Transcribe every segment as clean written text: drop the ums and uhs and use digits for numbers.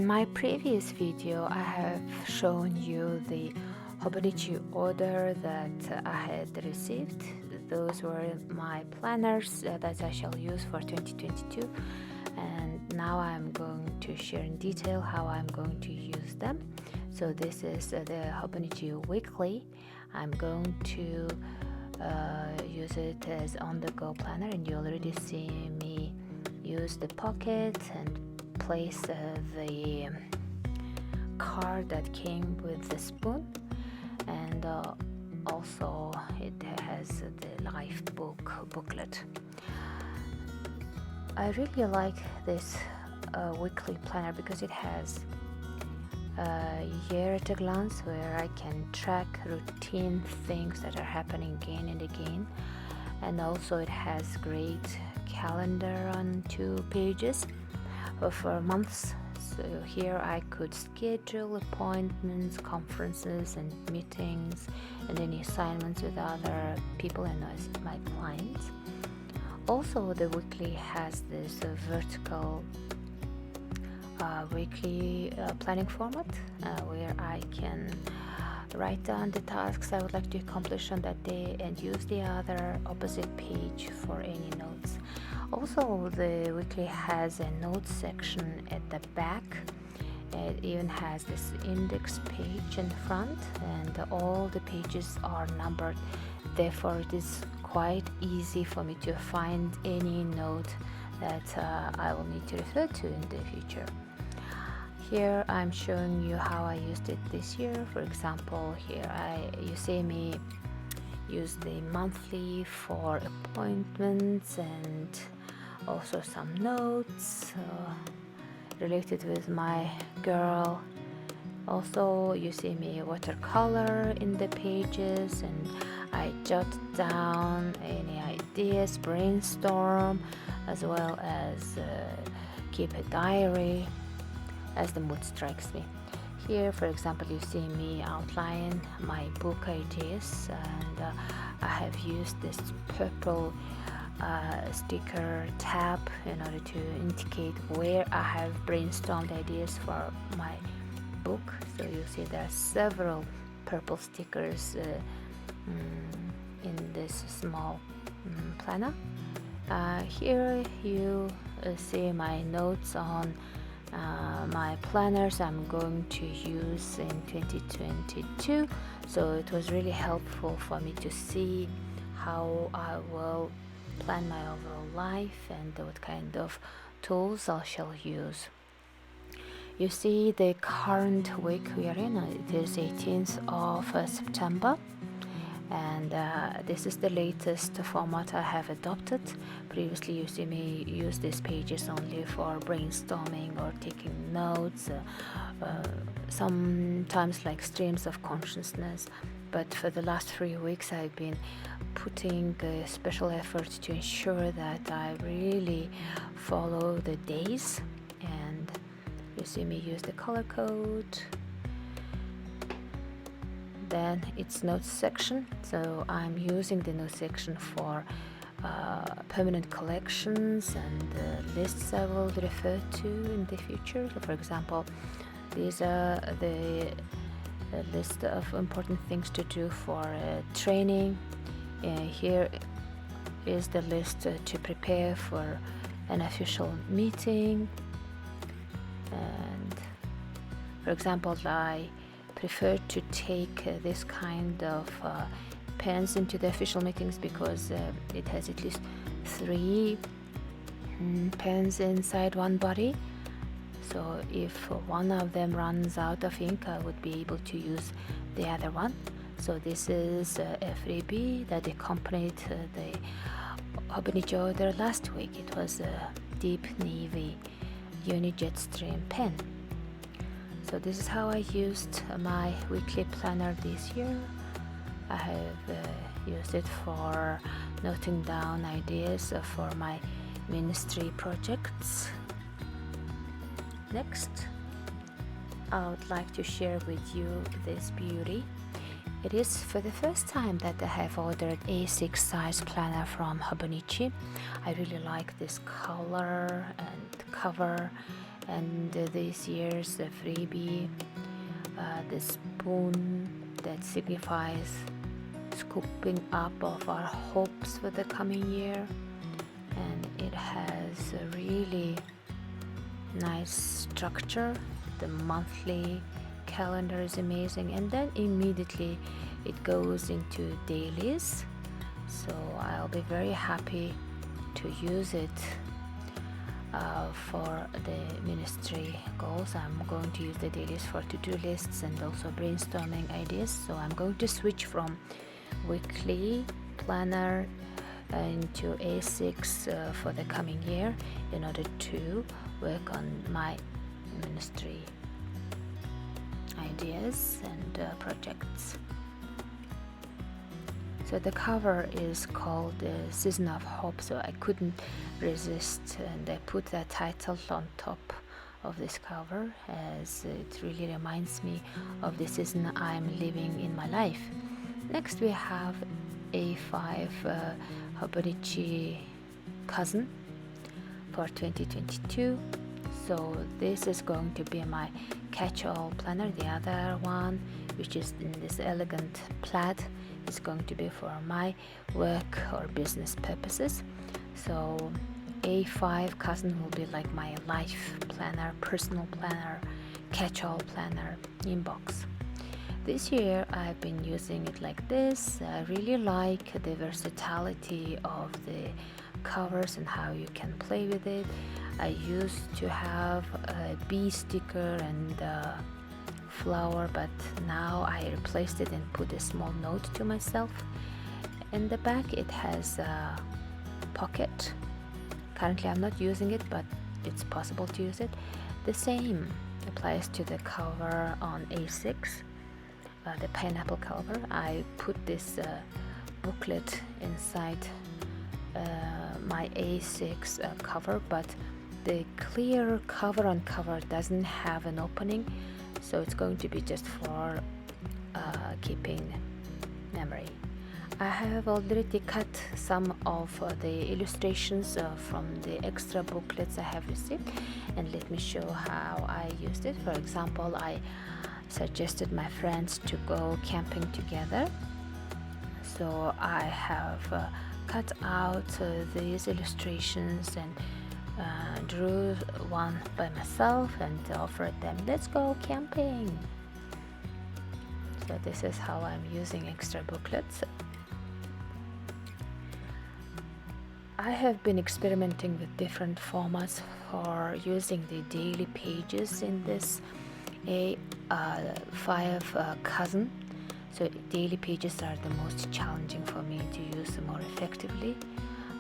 In my previous video, I have shown you the Hobonichi order that I had received. Those were my planners that I shall use for 2022, and now I'm going to share in detail how I'm going to use them. So this is the Hobonichi weekly. I'm going to use it as on-the-go planner, and you already see me use the pocket and place the card that came with the spoon, and also it has the life booklet. I really like this weekly planner because it has a year at a glance where I can track routine things that are happening again and again, and also it has great calendar on 2 pages for months. So here I could schedule appointments, conferences and meetings, and any assignments with other people and my clients. Also, the weekly has this vertical weekly planning format where I can write down the tasks I would like to accomplish on that day and use the other opposite page for any notes. Also, the weekly has a notes section at the back. It even has this index page in front, and all the pages are numbered. Therefore, it is quite easy for me to find any note that I will need to refer to in the future. Here I'm showing you how I used it this year. For example, here you see me use the monthly for appointments and also some notes related with my girl. Also, you see me watercolor in the pages, and I jot down any ideas, brainstorm, as well as keep a diary as the mood strikes me. Here, for example, you see me outline my book ideas, and I have used this purple sticker tab in order to indicate where I have brainstormed ideas for my book. So you see there are several purple stickers in this small planner. Here you see my notes on my planners I'm going to use in 2022. So it was really helpful for me to see how I will plan my overall life and what kind of tools I shall use. You see the current week we are in. It is 18th of September, and this is the latest format I have adopted. Previously, you see me use these pages only for brainstorming or taking notes, sometimes like streams of consciousness. But for the last 3 weeks, I've been putting special efforts to ensure that I really follow the days. And you see me use the color code. Then it's notes section. So I'm using the notes section for permanent collections and lists I will refer to in the future. So for example, these are the list of important things to do for training. Here is the list to prepare for an official meeting. And for example, I prefer to take this kind of pens into the official meetings because it has at least 3 pens inside one body. So if one of them runs out of ink, I would be able to use the other one. So this is a freebie that accompanied the Hobonichi order last week. It was a deep navy uni Jetstream pen. So this is how I used my weekly planner this year. I have used it for noting down ideas for my ministry projects. Next, I would like to share with you this beauty. It is for the first time that I have ordered A6 size planner from Hobonichi. I really like this color and cover And this year's freebie, the spoon that signifies scooping up of our hopes for the coming year, and it has a really nice structure. The monthly calendar is amazing, and then immediately it goes into dailies, so I'll be very happy to use it for the ministry goals. I'm going to use the dailies for to-do lists and also brainstorming ideas, so I'm going to switch from weekly planner into A6 for the coming year in order to work on my ministry ideas and projects. So the cover is called the Season of Hope, so I couldn't resist, and I put that title on top of this cover as it really reminds me of the season I'm living in my life. Next we have A5 Hobonichi cousin for 2022. So this is going to be my catch-all planner. The other one, which is in this elegant plaid, is going to be for my work or business purposes. So A5 cousin will be like my life planner, personal planner, catch-all planner inbox. This year I've been using it like this. I really like the versatility of the covers and how you can play with it. I used to have a bee sticker and a flower, but now I replaced it and put a small note to myself. In the back it has a pocket. Currently I'm not using it, but it's possible to use it. The same applies to the cover on A6, the pineapple cover. I put this booklet inside my A6 cover, but the clear cover on cover doesn't have an opening, so it's going to be just for keeping memory. I have already cut some of the illustrations from the extra booklets I have received, and let me show how I used it. For example, I suggested my friends to go camping together, so I have cut out these illustrations and drew one by myself and offered them, let's go camping. So this is how I'm using extra booklets. I have been experimenting with different formats for using the daily pages in this A5 cousin. So daily pages are the most challenging for me to use more effectively.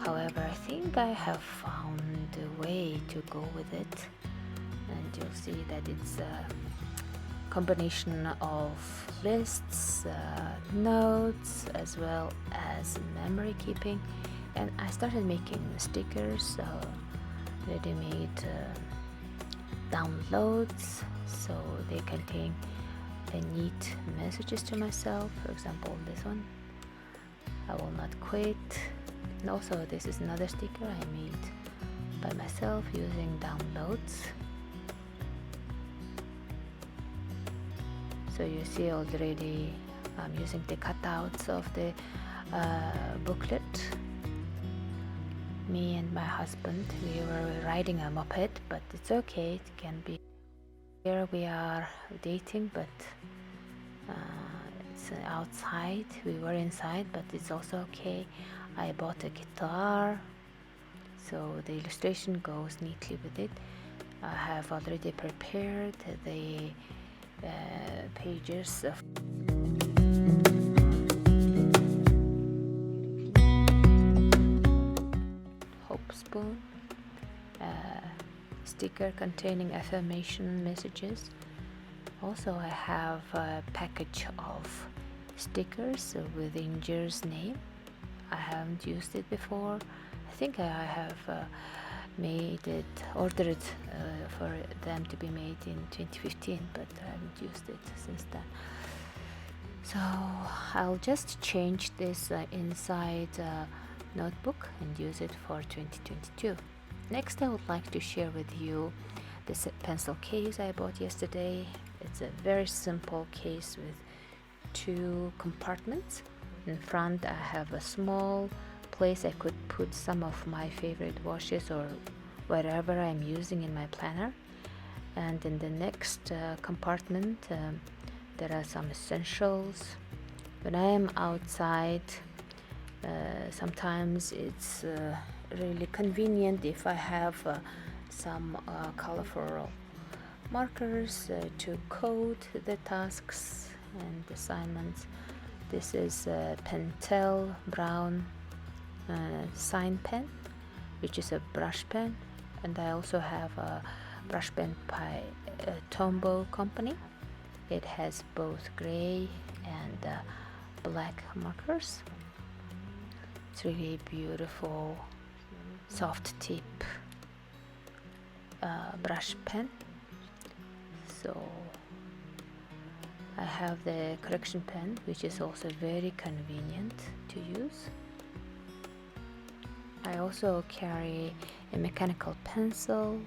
However, I think I have found a way to go with it, and you'll see that it's a combination of lists, notes, as well as memory keeping. And I started making stickers, ready-made downloads, so they contain neat messages to myself. For example, this one, I will not quit. And also this is another sticker I made by myself using downloads. So you see already I'm using the cutouts of the booklet. Me and my husband, we were riding a moped, but it's okay, it can be. Here we are dating, but it's outside. We were inside, but it's also okay. I bought a guitar, so the illustration goes neatly with it. I have already prepared the pages of Hope Spoon, sticker containing affirmation messages. Also, I have a package of stickers with Inger's name. I haven't used it before. I think I have ordered it for them to be made in 2015, but I haven't used it since then. So I'll just change this inside notebook and use it for 2022. Next, I would like to share with you this pencil case I bought yesterday. It's a very simple case with 2 compartments. In front I have a small place I could put some of my favorite washes or whatever I'm using in my planner. And in the next compartment there are some essentials. When I am outside, sometimes it's really convenient if I have some colorful markers to code the tasks and assignments. This is a Pentel brown sign pen, which is a brush pen, and I also have a brush pen by Tombow company. It has both gray and black markers. It's really beautiful soft tip brush pen. So I have the correction pen, which is also very convenient to use. I also carry a mechanical pencil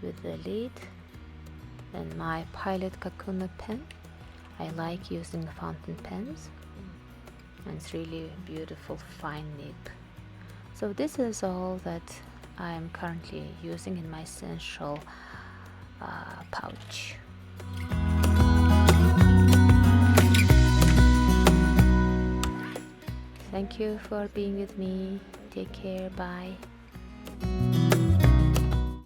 with the lid and my Pilot Kakuna pen. I like using fountain pens, and it's really beautiful fine nib. So this is all that I am currently using in my essential pouch. Thank you for being with me. Take care. Bye.